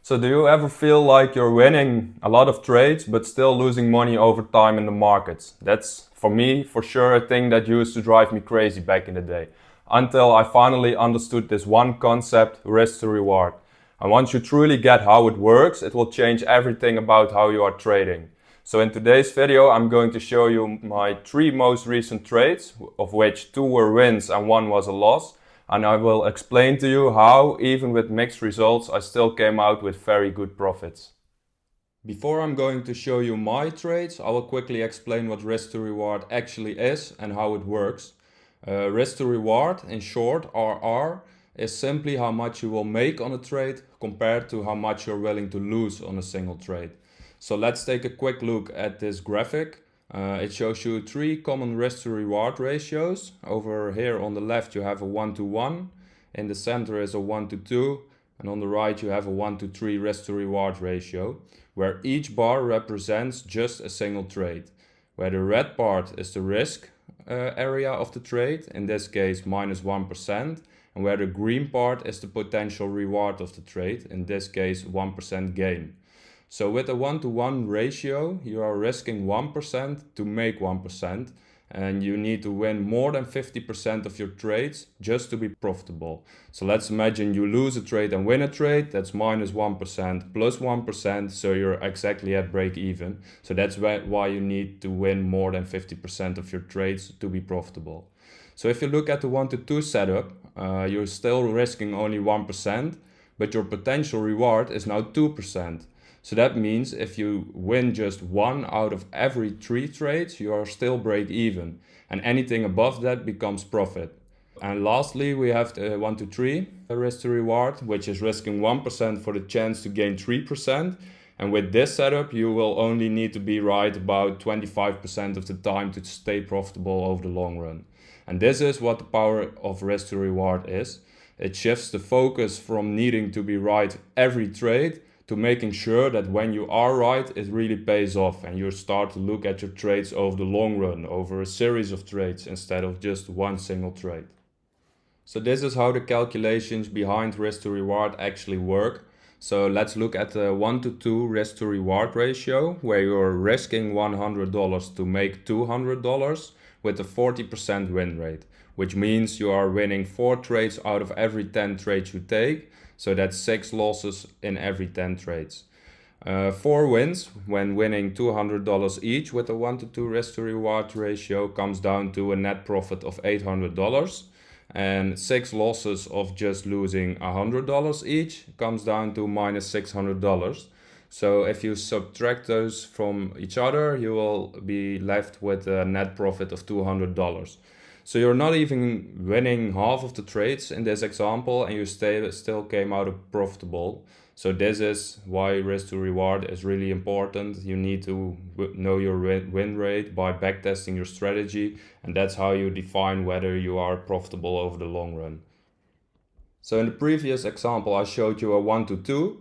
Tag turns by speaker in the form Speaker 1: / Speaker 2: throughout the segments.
Speaker 1: So do you ever feel like you're winning a lot of trades but still losing money over time in the markets? That's, for me, for sure a thing that used to drive me crazy back in the day. Until I finally understood this one concept, risk to reward. And once you truly get how it works, it will change everything about how you are trading. So in today's video, I'm going to show you my 3 most recent trades, of which 2 were wins and 1 was a loss. And I will explain to you how, even with mixed results, I still came out with very good profits. Before I'm going to show you my trades, I will quickly explain what risk to reward actually is and how it works. Risk to reward, in short, RR, is simply how much you will make on a trade compared to how much you're willing to lose on a single trade. So let's take a quick look at this graphic. It shows you 3 common risk to reward ratios. Over here on the left you have a 1-to-1, in the center is a 1-to-2, and on the right you have a 1-to-3 risk to reward ratio, where each bar represents just a single trade. Where the red part is the risk area of the trade, in this case -1%, and where the green part is the potential reward of the trade, in this case 1% gain. So with a 1-to-1 ratio, you are risking 1% to make 1%, and you need to win more than 50% of your trades just to be profitable. So let's imagine you lose a trade and win a trade, that's -1% plus 1%, so you're exactly at break even. So that's why you need to win more than 50% of your trades to be profitable. So if you look at the 1-to-2 setup, you're still risking only 1%, but your potential reward is now 2%. So that means if you win just 1 out of every 3 trades, you are still break even. And anything above that becomes profit. And lastly, we have the 1-to-3 risk to reward, which is risking 1% for the chance to gain 3%. And with this setup, you will only need to be right about 25% of the time to stay profitable over the long run. And this is what the power of risk to reward is. It shifts the focus from needing to be right every trade to making sure that when you are right, it really pays off and you start to look at your trades over the long run, over a series of trades instead of just one single trade. So this is how the calculations behind risk to reward actually work. So let's look at the 1-to-2 risk to reward ratio, where you're risking $100 to make $200 with a 40% win rate, which means you are winning 4 trades out of every 10 trades you take. So that's 6 losses in every 10 trades. 4 wins, when winning $200 each with a 1-to-2 risk to reward ratio, comes down to a net profit of $800. And 6 losses of just losing $100 each comes down to -$600. So if you subtract those from each other, you will be left with a net profit of $200. So you're not even winning half of the trades in this example, and you still came out profitable. So this is why risk to reward is really important. You need to know your win rate by backtesting your strategy, and that's how you define whether you are profitable over the long run. So in the previous example, I showed you a 1-to-2.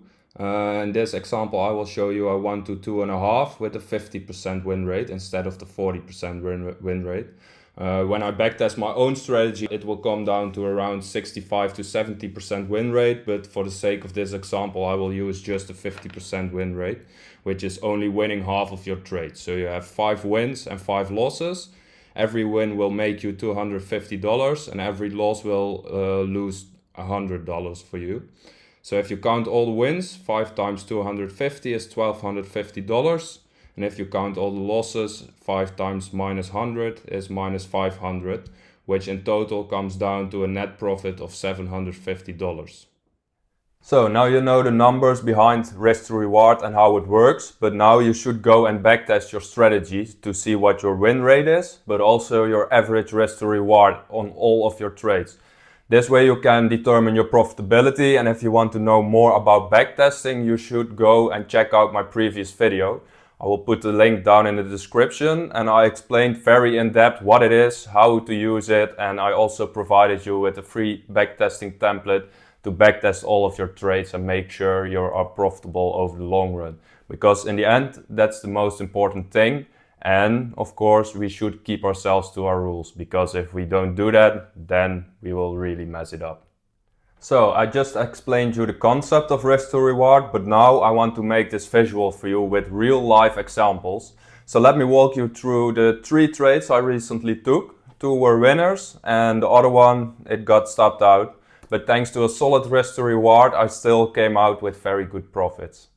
Speaker 1: In this example, I will show you a 1-to-2.5 with a 50% win rate instead of the 40% win rate. When I backtest my own strategy, it will come down to around 65 to 70% win rate, but for the sake of this example, I will use just a 50% win rate, which is only winning half of your trades. So you have 5 wins and 5 losses. Every win will make you $250 and every loss will lose $100 for you. So if you count all the wins, 5 times 250 is $1,250. And if you count all the losses, 5 times -100 is -500, which in total comes down to a net profit of $750. So now you know the numbers behind risk to reward and how it works, but now you should go and backtest your strategies to see what your win rate is, but also your average risk to reward on all of your trades. This way you can determine your profitability, and if you want to know more about backtesting, you should go and check out my previous video. I will put the link down in the description, and I explained very in depth what it is, how to use it, and I also provided you with a free backtesting template to backtest all of your trades and make sure you are profitable over the long run. Because in the end, that's the most important thing. And of course, we should keep ourselves to our rules, because if we don't do that, then we will really mess it up. So I just explained you the concept of risk to reward, but now I want to make this visual for you with real life examples. So let me walk you through the 3 trades I recently took. 2 were winners and the other one, it got stopped out. But thanks to a solid risk to reward, I still came out with very good profits.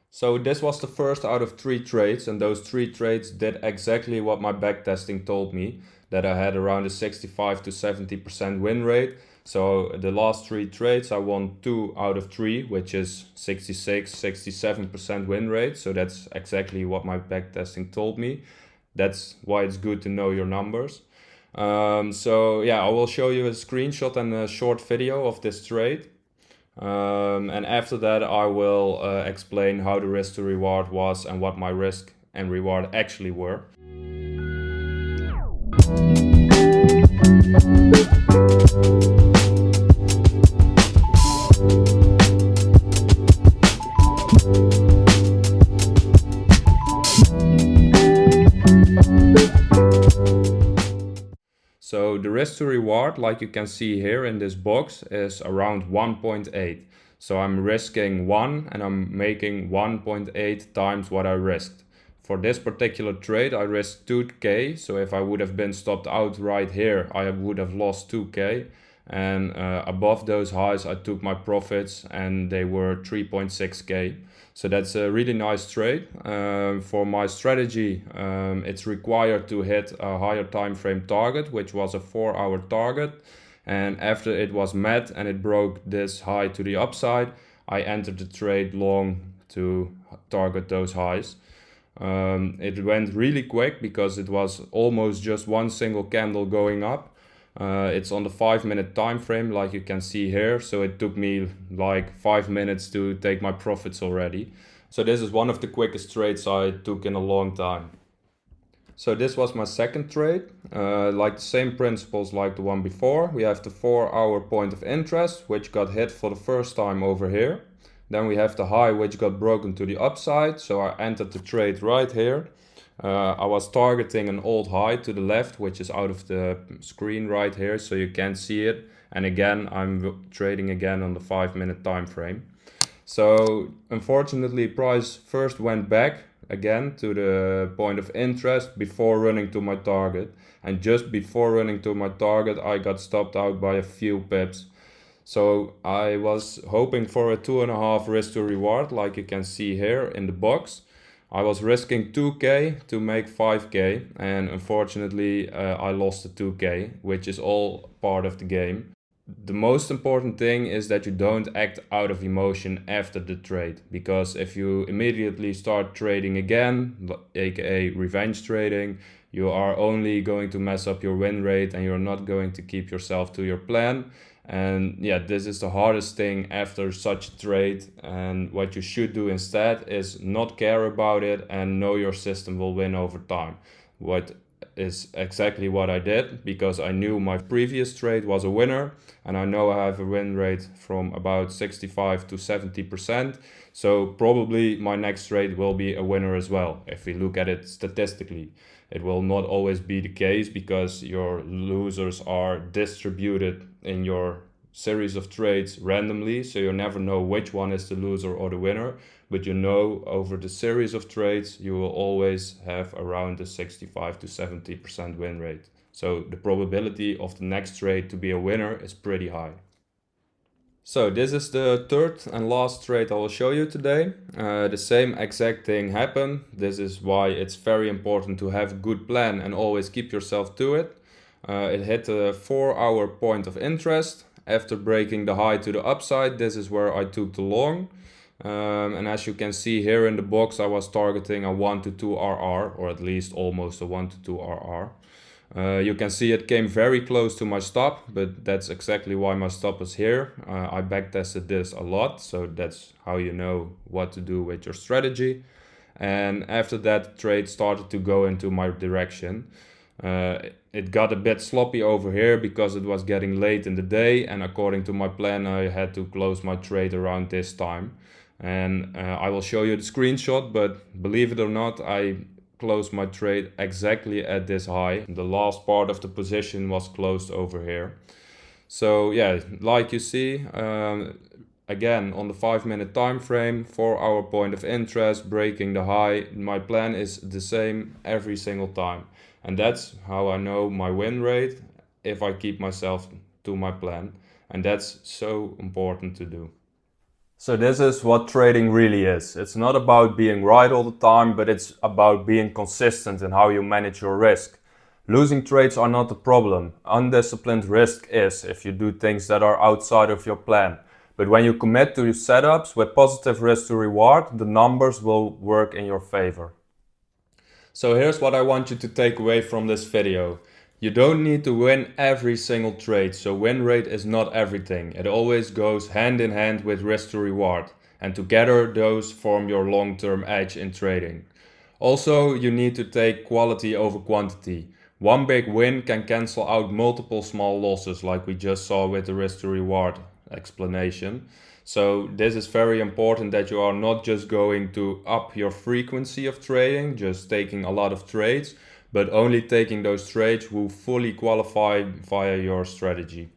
Speaker 1: So this was the first out of 3 trades, and those 3 trades did exactly what my backtesting told me, that I had around a 65 to 70% win rate. So the last 3 trades I won 2 out of 3, which is 66, 67% win rate. So that's exactly what my backtesting told me. That's why it's good to know your numbers. So yeah, I will show you a screenshot and a short video of this trade. And after that I will explain how the risk to reward was and what my risk and reward actually were. So the risk to reward, like you can see here in this box, is around 1.8. So I'm risking 1 and I'm making 1.8 times what I risked. For this particular trade I risked 2k, so if I would have been stopped out right here I would have lost 2k. And above those highs I took my profits and they were 3.6k. So that's a really nice trade. For my strategy, it's required to hit a higher time frame target, which was a 4-hour target. And after it was met and it broke this high to the upside, I entered the trade long to target those highs. It went really quick because it was almost just one single candle going up. It's on the 5-minute time frame, like you can see here, so it took me like 5 minutes to take my profits already. So this is one of the quickest trades I took in a long time. So this was my second trade. Like the same principles like the one before. We have the 4-hour point of interest, which got hit for the first time over here. Then we have the high, which got broken to the upside, so I entered the trade right here. I was targeting an old high to the left, which is out of the screen right here, so you can't see it. And again, I'm trading again on the 5-minute time frame. So unfortunately, price first went back again to the point of interest before running to my target. And just before running to my target, I got stopped out by a few pips. So I was hoping for a 2.5 risk to reward, like you can see here in the box. I was risking 2k to make 5k, and unfortunately I lost the 2k, which is all part of the game. The most important thing is that you don't act out of emotion after the trade, because if you immediately start trading again, aka revenge trading, you are only going to mess up your win rate and you're not going to keep yourself to your plan. And yeah, this is the hardest thing after such a trade, and what you should do instead is not care about it and know your system will win over time. What is exactly what I did, because I knew my previous trade was a winner and I know I have a win rate from about 65 to 70%. So probably my next trade will be a winner as well. If we look at it statistically, it will not always be the case because your losers are distributed in your series of trades randomly, so you never know which one is the loser or the winner, but you know over the series of trades you will always have around a 65 to 70% win rate. So the probability of the next trade to be a winner is pretty high. So this is the third and last trade I will show you today. The same exact thing happened. This is why it's very important to have a good plan and always keep yourself to it. It hit a 4-hour point of interest. After breaking the high to the upside, this is where I took the long. And as you can see here in the box, I was targeting a 1 to 2 RR, or at least almost a 1 to 2 RR. You can see it came very close to my stop, but that's exactly why my stop is here. I backtested this a lot, so that's how you know what to do with your strategy. And after that, trade started to go into my direction. It got a bit sloppy over here because it was getting late in the day, and according to my plan I had to close my trade around this time. And I will show you the screenshot, but believe it or not, I closed my trade exactly at this high. The last part of the position was closed over here. So yeah, like you see, again on the 5-minute time frame, 4-hour point of interest, breaking the high, my plan is the same every single time. And that's how I know my win rate if I keep myself to my plan. And that's so important to do. So this is what trading really is. It's not about being right all the time, but it's about being consistent in how you manage your risk. Losing trades are not the problem. Undisciplined risk is if you do things that are outside of your plan. But when you commit to your setups with positive risk to reward, the numbers will work in your favor. So here's what I want you to take away from this video. You don't need to win every single trade, so win rate is not everything. It always goes hand in hand with risk to reward, and together those form your long-term edge in trading. Also, you need to take quality over quantity. One big win can cancel out multiple small losses, like we just saw with the risk to reward explanation. So this is very important that you are not just going to up your frequency of trading, just taking a lot of trades, but only taking those trades who fully qualify via your strategy.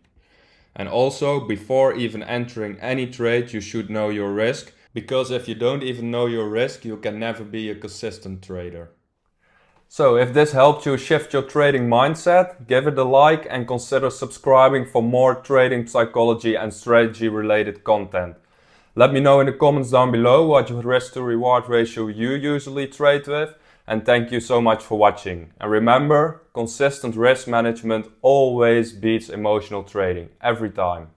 Speaker 1: And also, before even entering any trade, you should know your risk, because if you don't even know your risk, you can never be a consistent trader. So if this helped you shift your trading mindset, give it a like and consider subscribing for more trading psychology and strategy related content. Let me know in the comments down below what risk to reward ratio you usually trade with, and thank you so much for watching. And remember, consistent risk management always beats emotional trading, every time.